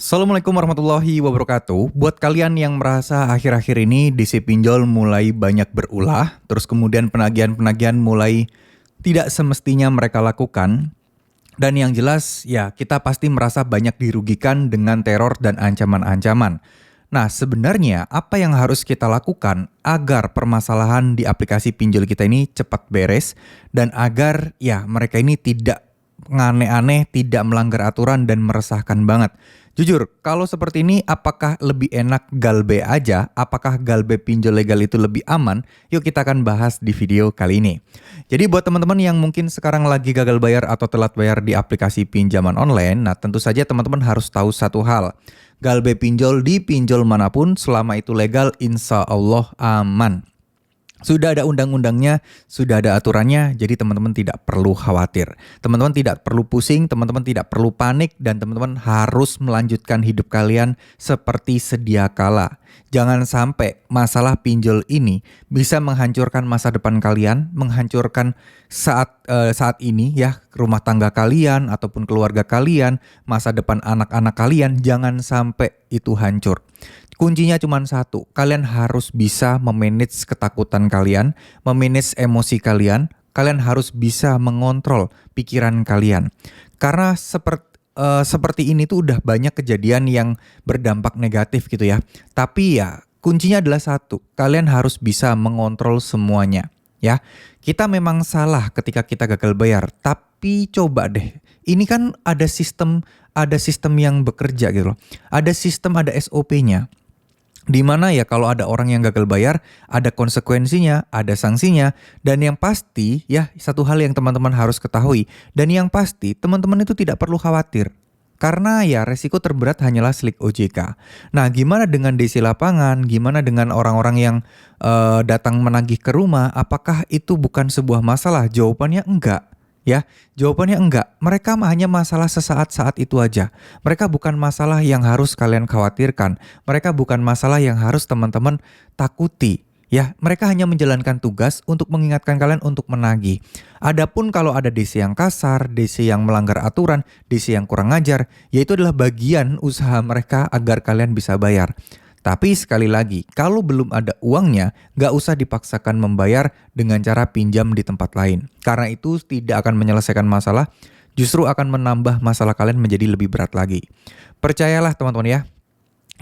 Assalamualaikum warahmatullahi wabarakatuh. Buat kalian yang merasa akhir-akhir ini DC pinjol mulai banyak berulah, terus kemudian penagihan-penagihan mulai tidak semestinya mereka lakukan, dan yang jelas ya kita pasti merasa banyak dirugikan dengan teror dan ancaman-ancaman. Nah, sebenarnya apa yang harus kita lakukan agar permasalahan di aplikasi pinjol kita ini cepat beres dan agar ya mereka ini tidak aneh-aneh, tidak melanggar aturan dan meresahkan banget. Jujur, kalau seperti ini apakah lebih enak galbe aja? Apakah galbe pinjol legal itu lebih aman? Yuk kita akan bahas di video kali ini. Jadi buat teman-teman yang mungkin sekarang lagi gagal bayar atau telat bayar di aplikasi pinjaman online, nah tentu saja teman-teman harus tahu satu hal. Galbe pinjol di pinjol manapun selama itu legal, insya Allah aman. Sudah ada undang-undangnya, sudah ada aturannya, jadi teman-teman tidak perlu khawatir. Teman-teman tidak perlu pusing, teman-teman tidak perlu panik, dan teman-teman harus melanjutkan hidup kalian seperti sedia kala. Jangan sampai masalah pinjol ini bisa menghancurkan masa depan kalian, menghancurkan saat ini ya rumah tangga kalian ataupun keluarga kalian, masa depan anak-anak kalian, jangan sampai itu hancur. Kuncinya cuma satu, kalian harus bisa memanage ketakutan kalian, memanage emosi kalian, kalian harus bisa mengontrol pikiran kalian. Karena seperti ini tuh udah banyak kejadian yang berdampak negatif gitu ya. Tapi ya kuncinya adalah satu, kalian harus bisa mengontrol semuanya ya. Kita memang salah ketika kita gagal bayar, tapi coba deh, ini kan ada sistem yang bekerja gitu loh. Ada sistem, ada SOP-nya. Di mana ya kalau ada orang yang gagal bayar, ada konsekuensinya, ada sanksinya, dan yang pasti ya satu hal yang teman-teman harus ketahui, dan yang pasti teman-teman itu tidak perlu khawatir. Karena ya resiko terberat hanyalah slik OJK. Nah, gimana dengan DC lapangan? Gimana dengan orang-orang yang datang menagih ke rumah? Apakah itu bukan sebuah masalah? Jawabannya enggak. Ya, jawabannya enggak. Mereka hanya masalah sesaat saat itu aja. Mereka bukan masalah yang harus kalian khawatirkan. Mereka bukan masalah yang harus teman-teman takuti. Ya, mereka hanya menjalankan tugas untuk mengingatkan kalian untuk menagih. Adapun kalau ada DC yang kasar, DC yang melanggar aturan, DC yang kurang ajar, yaitu adalah bagian usaha mereka agar kalian bisa bayar. Tapi sekali lagi, kalau belum ada uangnya, nggak usah dipaksakan membayar dengan cara pinjam di tempat lain. Karena itu tidak akan menyelesaikan masalah, justru akan menambah masalah kalian menjadi lebih berat lagi. Percayalah teman-teman ya,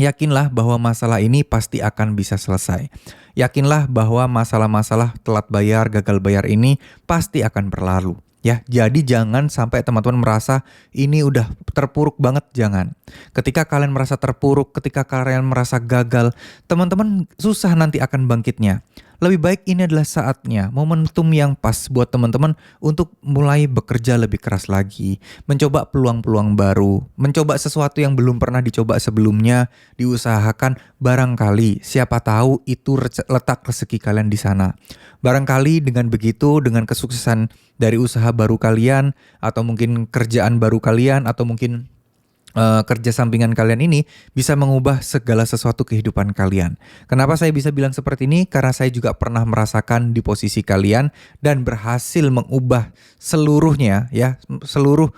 yakinlah bahwa masalah ini pasti akan bisa selesai. Yakinlah bahwa masalah-masalah telat bayar, gagal bayar ini pasti akan berlalu. Ya, jadi jangan sampai teman-teman merasa ini udah terpuruk banget, jangan. Ketika kalian merasa terpuruk, ketika kalian merasa gagal, teman-teman susah nanti akan bangkitnya. Lebih baik ini adalah saatnya, momentum yang pas buat teman-teman untuk mulai bekerja lebih keras lagi, mencoba peluang-peluang baru, mencoba sesuatu yang belum pernah dicoba sebelumnya, diusahakan barangkali siapa tahu itu letak rezeki kalian di sana. Barangkali dengan begitu, dengan kesuksesan dari usaha baru kalian, atau mungkin kerjaan baru kalian, atau mungkin kerja sampingan kalian ini bisa mengubah segala sesuatu kehidupan kalian. Kenapa saya bisa bilang seperti ini? Karena saya juga pernah merasakan di posisi kalian dan berhasil mengubah seluruhnya ya, seluruh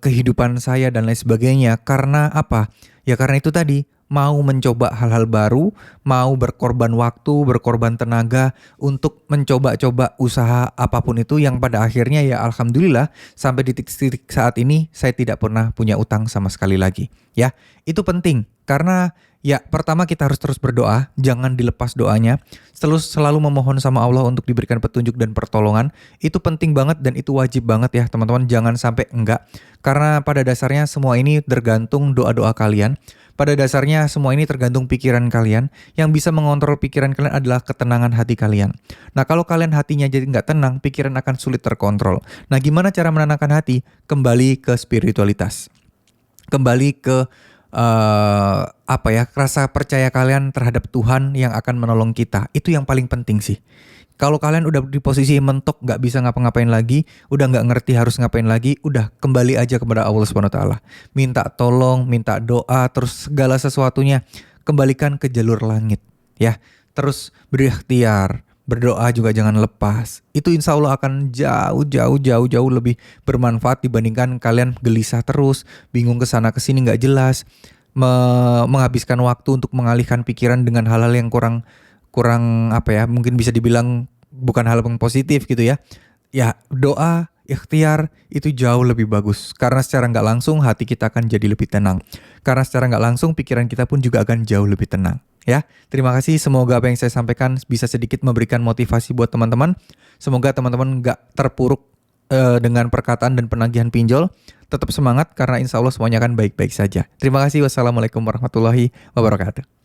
kehidupan saya dan lain sebagainya. Karena apa? Ya karena itu tadi, mau mencoba hal-hal baru, mau berkorban waktu, berkorban tenaga untuk mencoba-coba usaha apapun itu yang pada akhirnya ya alhamdulillah sampai di titik saat ini saya tidak pernah punya utang sama sekali lagi. Ya, itu penting karena ya pertama kita harus terus berdoa, jangan dilepas doanya. Selalu memohon sama Allah untuk diberikan petunjuk dan pertolongan. Itu penting banget dan itu wajib banget ya teman-teman, jangan sampai enggak. Karena pada dasarnya semua ini tergantung doa-doa kalian. Pada dasarnya semua ini tergantung pikiran kalian. Yang bisa mengontrol pikiran kalian adalah ketenangan hati kalian. Nah kalau kalian hatinya jadi nggak tenang, pikiran akan sulit terkontrol. Nah gimana cara menenangkan hati? Kembali ke spiritualitas. Kembali ke rasa percaya kalian terhadap Tuhan yang akan menolong kita. Itu yang paling penting sih. Kalau kalian udah di posisi mentok, gak bisa ngapa-ngapain lagi, udah gak ngerti harus ngapain lagi, udah kembali aja kepada Allah SWT. Minta tolong, minta doa, terus segala sesuatunya kembalikan ke jalur langit. Ya, terus berikhtiar, Berdoa juga jangan lepas. Itu insya Allah akan jauh lebih bermanfaat dibandingkan kalian gelisah terus, bingung ke sana ke sini nggak jelas, menghabiskan waktu untuk mengalihkan pikiran dengan hal-hal yang kurang kurang apa ya, mungkin bisa dibilang bukan hal yang positif gitu ya. Ya, doa, ikhtiar itu jauh lebih bagus. Karena secara nggak langsung hati kita akan jadi lebih tenang. Karena secara nggak langsung pikiran kita pun juga akan jauh lebih tenang. Ya, terima kasih. Semoga apa yang saya sampaikan bisa sedikit memberikan motivasi buat teman-teman. Semoga teman-teman nggak terpuruk dengan perkataan dan penagihan pinjol. Tetap semangat karena insya Allah semuanya akan baik-baik saja. Terima kasih. Wassalamualaikum warahmatullahi wabarakatuh.